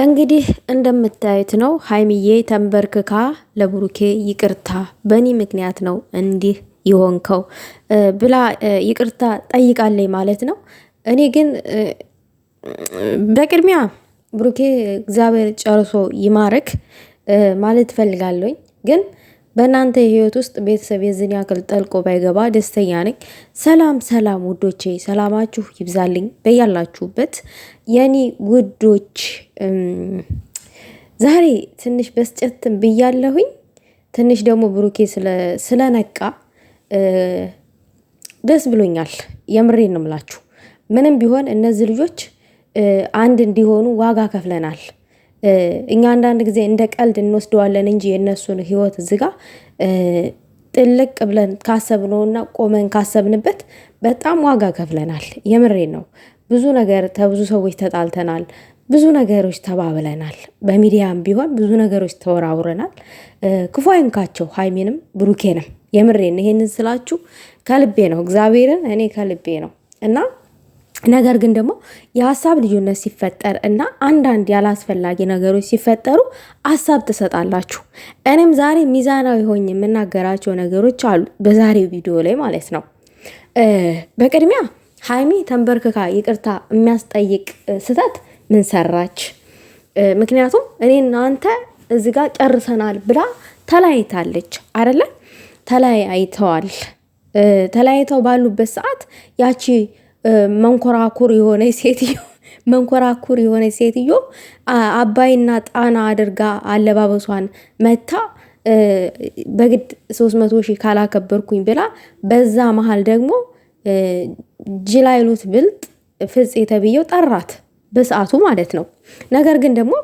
እንግዲህ እንደምታዩት ነው ሀይሚዬ ተንበርክካ ለብሩኬ ይቅርታ በእኔ ምክንያት ነው እንዲህ ይሆንከው ብላ ይቅርታ ጠይቃለች ማለት ነው። እኔ ግን በቅድሚያ ብሩኬ እግዚአብሔር ጨርሶ ይማረክ ማለት እፈልጋለሁኝ። ግን በእናንተ የህይወት ውስጥ ቤተሰብ የዝን ያክል ጠልቆ ባይገባ ደስተኛ ነኝ። ሰላም ሰላም ውዶቼ፣ ሰላማችሁ ይብዛልኝ በያላችሁበት የኔ ውዶች። ዛሬ ትንሽ በስጨትን ብያለሁኝ። ትንሽ ደግሞ ብሩኬ ስለነቃ ደስ ብሎኛል። የምሬን ነው የምላችሁ። ምንም ቢሆን እነዚህ ልጆች አንድ እንዲሆኑ ዋጋ ከፍለናል። እኛ አንዳንድ ጊዜ እንደ ቀልድ እንወስደዋለን እንጂ የእነሱን ህይወት እዚጋ ጥልቅ ብለን ካሰብነውና ቆመን ካሰብንበት በጣም ዋጋ ከፍለናል። የምሬን ነው። ብዙ ነገር ከብዙ ሰዎች ተጣልተናል። ብዙ ነገሮች ተባብለናል። በሚዲያም ቢሆን ብዙ ነገሮች ተወራውረናል። ክፉ አይንካቸው ሀይሜንም ብሩኬንም። የምሬን ይሄንን ስላችሁ ከልቤ ነው። እግዚአብሔርን እኔ ከልቤ ነው እና ነገር ግን ደግሞ የሀሳብ ልዩነት ሲፈጠር እና አንዳንድ ያላስፈላጊ ነገሮች ሲፈጠሩ ሀሳብ ትሰጣላችሁ። እኔም ዛሬ ሚዛናዊ ሆኜ የምናገራቸው ነገሮች አሉ በዛሬው ቪዲዮ ላይ ማለት ነው። በቅድሚያ ሀይሚ ተንበርክካ ይቅርታ የሚያስጠይቅ ስህተት ምን ሰራች? ምክንያቱም እኔ እናንተ እዚህ ጋር ጨርሰናል ብላ ተለያይታለች አይደለ? ተለያይተዋል። ተለያይተው ባሉበት ሰዓት ያቺ መንኮራኩር የሆነ ሴትዮ አባይና ጣና አድርጋ አለባበሷን መታ በግድ 300,000 ካላከበርኩኝ ብላ በዛ መሀል ደግሞ ጅላይሉት ብልጥ ፍጽ የተብየው ጠራት በሰዓቱ ማለት ነው። ነገር ግን ደግሞ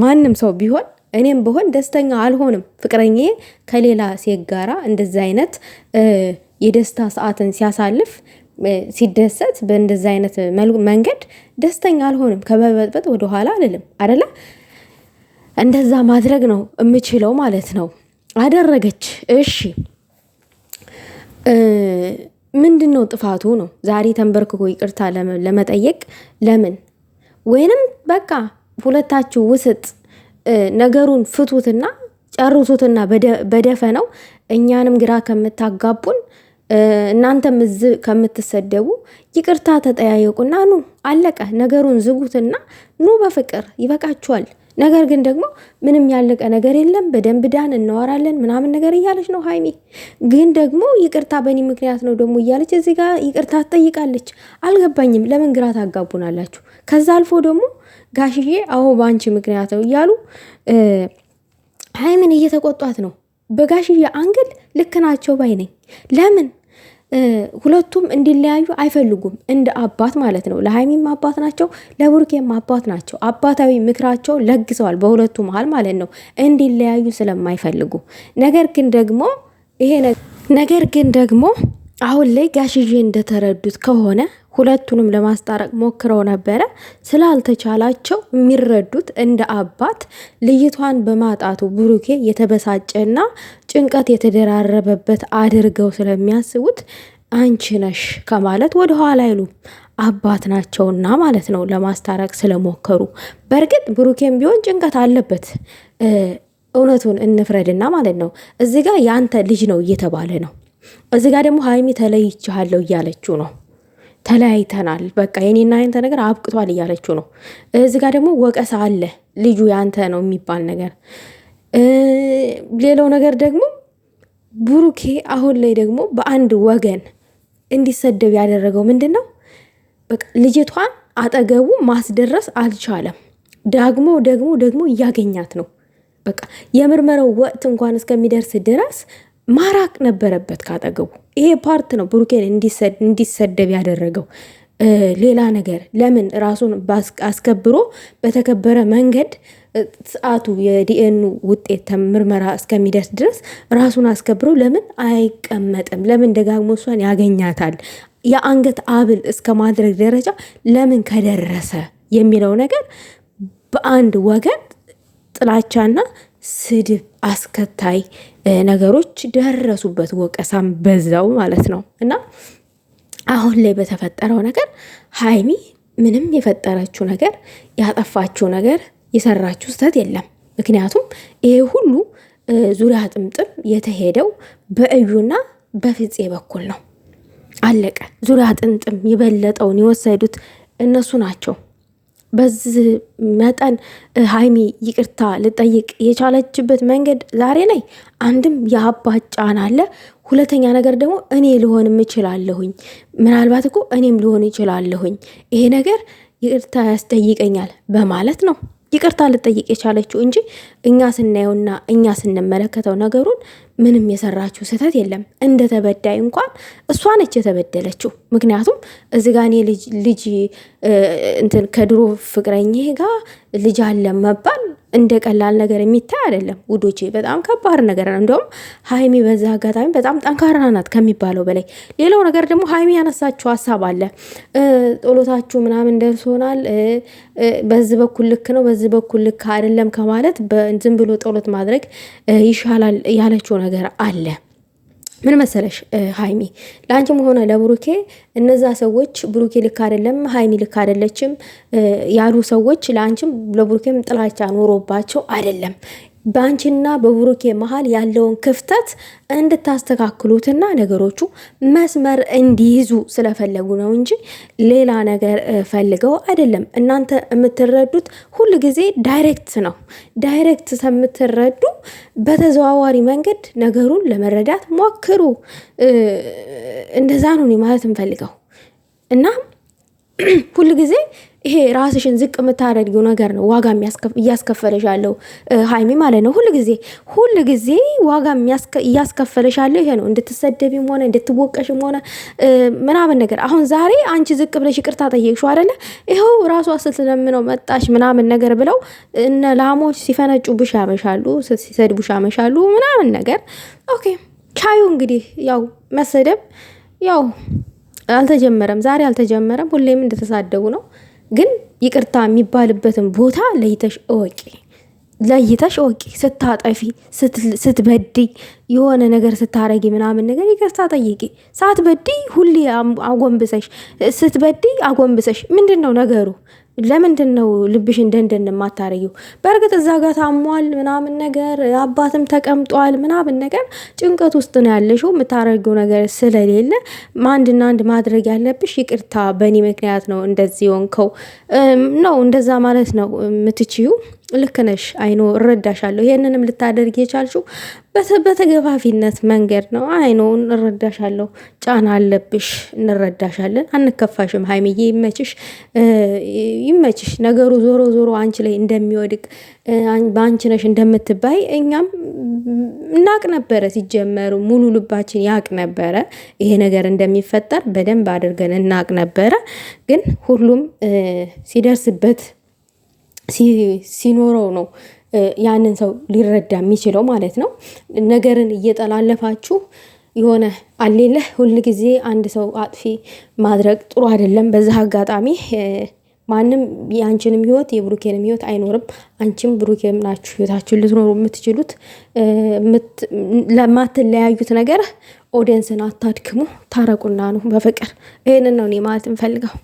ማንም ሰው ቢሆን እኔም ብሆን ደስተኛ አልሆንም። ፍቅረኛዬ ከሌላ ሴት ጋራ እንደዛ አይነት የደስታ ሰዓትን ሲያሳልፍ ሲደሰት በእንደዛ አይነት መንገድ ደስተኛ አልሆንም። ከመበጥበጥ ወደኋላ አልልም አይደለ? እንደዛ ማድረግ ነው የምችለው ማለት ነው። አደረገች። እሺ ምንድነው ጥፋቱ ነው? ዛሬ ተንበርክኮ ይቅርታ ለመጠየቅ ለምን? ወይንም በቃ ሁለታችሁ ውስጥ ነገሩን ፍቱትና ጨርሱትና በደፈነው እኛንም ግራ ከምታጋቡን እናንተም እዚህ ከምትሰደቡ ይቅርታ ተጠያየቁና ኑ አለቀ። ነገሩን ዝጉትና ኑ በፍቅር ይበቃችኋል። ነገር ግን ደግሞ ምንም ያለቀ ነገር የለም፣ በደንብ ዳን እናወራለን ምናምን ነገር እያለች ነው ሀይሚ። ግን ደግሞ ይቅርታ በእኔ ምክንያት ነው ደግሞ እያለች እዚህ ጋር ይቅርታ ትጠይቃለች። አልገባኝም። ለምን ግራ ታጋቡናላችሁ? ከዛ አልፎ ደግሞ ጋሽዬ አዎ በአንቺ ምክንያት ነው እያሉ ሀይሚን እየተቆጧት ነው። በጋሽዬ አንግል ልክ ናቸው ባይ ነኝ። ለምን ሁለቱም እንዲለያዩ አይፈልጉም? እንደ አባት ማለት ነው። ለሀይሚም አባት ናቸው፣ ለቡርኬም አባት ናቸው። አባታዊ ምክራቸው ለግሰዋል በሁለቱ መሀል ማለት ነው፣ እንዲለያዩ ስለማይፈልጉ። ነገር ግን ደግሞ አሁን ላይ ጋሽዬ እንደተረዱት ከሆነ ሁለቱንም ለማስታረቅ ሞክረው ነበረ። ስላልተቻላቸው የሚረዱት እንደ አባት ልይቷን በማጣቱ ብሩኬ የተበሳጨና ጭንቀት የተደራረበበት አድርገው ስለሚያስቡት አንቺ ነሽ ከማለት ወደ ኋላ አይሉም። አባት ናቸውና ማለት ነው ለማስታረቅ ስለሞከሩ። በእርግጥ ብሩኬም ቢሆን ጭንቀት አለበት። እውነቱን እንፍረድና ማለት ነው። እዚህ ጋር የአንተ ልጅ ነው እየተባለ ነው። እዚህ ጋር ደግሞ ሀይሚ ተለይቻለሁ እያለችው ነው። ተለያይተናል በቃ የኔና ያንተ ነገር አብቅቷል እያለችው ነው። እዚህ ጋር ደግሞ ወቀሳ አለ። ልጁ ያንተ ነው የሚባል ነገር። ሌላው ነገር ደግሞ ብሩኬ አሁን ላይ ደግሞ በአንድ ወገን እንዲሰደብ ያደረገው ምንድን ነው? በቃ ልጅቷን አጠገቡ ማስደረስ አልቻለም። ደግሞ እያገኛት ነው። በቃ የምርመራው ወቅት እንኳን እስከሚደርስ ድረስ ማራቅ ነበረበት ካጠገቡ። ይሄ ፓርት ነው ብሩኬን እንዲሰደብ ያደረገው። ሌላ ነገር ለምን ራሱን አስከብሮ በተከበረ መንገድ ሰዓቱ የዲኤን ውጤት ምርመራ እስከሚደርስ ድረስ ራሱን አስከብሮ ለምን አይቀመጥም? ለምን ደጋግሞ እሷን ያገኛታል? የአንገት አብል እስከ ማድረግ ደረጃ ለምን ከደረሰ የሚለው ነገር በአንድ ወገን ጥላቻና ስድብ አስከታይ ነገሮች ደረሱበት። ወቀሳም በዛው ማለት ነው። እና አሁን ላይ በተፈጠረው ነገር ሀይሚ ምንም የፈጠረችው ነገር ያጠፋችው ነገር የሰራችው ስህተት የለም። ምክንያቱም ይሄ ሁሉ ዙሪያ ጥምጥም የተሄደው በእዩና በፍፄ በኩል ነው። አለቀ። ዙሪያ ጥምጥም የበለጠውን የወሰዱት እነሱ ናቸው። በዚህ መጠን ሀይሚ ይቅርታ ልጠይቅ የቻለችበት መንገድ ዛሬ ላይ አንድም የአባት ጫና አለ። ሁለተኛ ነገር ደግሞ እኔ ልሆንም እችላለሁኝ፣ ምናልባት እኮ እኔም ልሆን እችላለሁኝ፣ ይሄ ነገር ይቅርታ ያስጠይቀኛል በማለት ነው ይቅርታ ልጠይቅ የቻለችው እንጂ እኛ ስናየውና እኛ ስንመለከተው ነገሩን ምንም የሰራችው ስህተት የለም። እንደ ተበዳይ እንኳን እሷ ነች የተበደለችው። ምክንያቱም እዚህ ጋር እኔ ልጅ እንትን ከድሮ ፍቅረኛ ጋር ልጅ አለ መባል እንደ ቀላል ነገር የሚታይ አይደለም ውዶቼ፣ በጣም ከባድ ነገር ነው። እንደውም ሀይሚ በዛ አጋጣሚ በጣም ጠንካራ ናት ከሚባለው በላይ። ሌላው ነገር ደግሞ ሀይሚ ያነሳችው ሀሳብ አለ። ጸሎታችሁ ምናምን ደርሶናል፣ በዚህ በኩል ልክ ነው፣ በዚህ በኩል ልክ አይደለም ከማለት ዝም ብሎ ጸሎት ማድረግ ይሻላል ያለችው ነገር አለ። ምን መሰለሽ ሀይሚ ለአንቺም ሆነ ለብሩኬ እነዛ ሰዎች ብሩኬ ልክ አይደለም ሀይሚ ልክ አይደለችም ያሉ ሰዎች ለአንቺም ለብሩኬም ጥላቻ ኖሮባቸው አይደለም። በአንቺና በብሩኬ መሀል ያለውን ክፍተት እንድታስተካክሉትና ነገሮቹ መስመር እንዲይዙ ስለፈለጉ ነው እንጂ ሌላ ነገር ፈልገው አይደለም። እናንተ የምትረዱት ሁል ጊዜ ዳይሬክት ነው። ዳይሬክት የምትረዱ በተዘዋዋሪ መንገድ ነገሩን ለመረዳት ሞክሩ። እንደዛ ነው ማለት እንፈልገው እና ሁል ጊዜ ይሄ ራስሽን ዝቅ የምታደርጊው ነገር ነው ዋጋ እያስከፈለሽ ያለው ሀይሚ ማለት ነው። ሁል ጊዜ ዋጋ እያስከፈለሽ ያለው ይሄ ነው። እንድትሰደቢም ሆነ እንድትወቀሽም ሆነ ምናምን ነገር። አሁን ዛሬ አንቺ ዝቅ ብለሽ ይቅርታ ጠየቅሽው አይደለ? ይኸው ራሷ ስትለምነው መጣሽ ምናምን ነገር ብለው እነ ላሞች ሲፈነጩብሽ ያመሻሉ፣ ሲሰድቡሽ ያመሻሉ ምናምን ነገር። ኦኬ ቻዩ እንግዲህ ያው መሰደብ ያው አልተጀመረም፣ ዛሬ አልተጀመረም። ሁሌም እንደተሳደቡ ነው። ግን ይቅርታ የሚባልበትን ቦታ ለይተሽ እወቂ፣ ለይተሽ እወቂ። ስታጠፊ፣ ስትበድይ፣ የሆነ ነገር ስታረጊ ምናምን ነገር ይቅርታ ጠይቂ። ሳትበድይ ሁሌ አጎንብሰሽ፣ ስትበድይ አጎንብሰሽ ምንድን ነው ነገሩ? ለምንድን ነው ልብሽ እንደንደን የማታረጊው? በእርግጥ እዛ ጋር ታሟል ምናምን ነገር አባትም ተቀምጧል ምናምን ነገር ጭንቀት ውስጥ ነው ያለሽው። የምታረጊው ነገር ስለሌለ አንድና አንድ ማድረግ ያለብሽ ይቅርታ በእኔ ምክንያት ነው እንደዚህ ሆንከው ነው እንደዛ ማለት ነው የምትችዩ። ልክ ነሽ፣ አይኖ እረዳሻለሁ። ይሄንንም ልታደርግ የቻልሽው በተገፋፊነት መንገድ ነው። አይኖ እንረዳሻለሁ፣ ጫና አለብሽ፣ እንረዳሻለን፣ አንከፋሽም። ሀይሚዬ ይመችሽ። ነገሩ ዞሮ ዞሮ አንቺ ላይ እንደሚወድቅ በአንቺ ነሽ እንደምትባይ እኛም እናቅ ነበረ። ሲጀመሩ ሙሉ ልባችን ያቅ ነበረ ይሄ ነገር እንደሚፈጠር በደንብ አድርገን እናቅ ነበረ። ግን ሁሉም ሲደርስበት ሲኖረው ነው ያንን ሰው ሊረዳ የሚችለው ማለት ነው። ነገርን እየጠላለፋችሁ የሆነ አሌለህ ሁል ጊዜ አንድ ሰው አጥፊ ማድረግ ጥሩ አይደለም። በዛ አጋጣሚ ማንም የአንቺንም ህይወት የብሩኬንም ህይወት አይኖርም። አንቺም ብሩኬም ናችሁ ህይወታችሁን ልትኖሩ የምትችሉት። ለማትለያዩት ነገር ኦዲየንስን አታድክሙ፣ ታረቁና ነው በፍቅር። ይሄንን ነው እኔ ማለት እንፈልገው።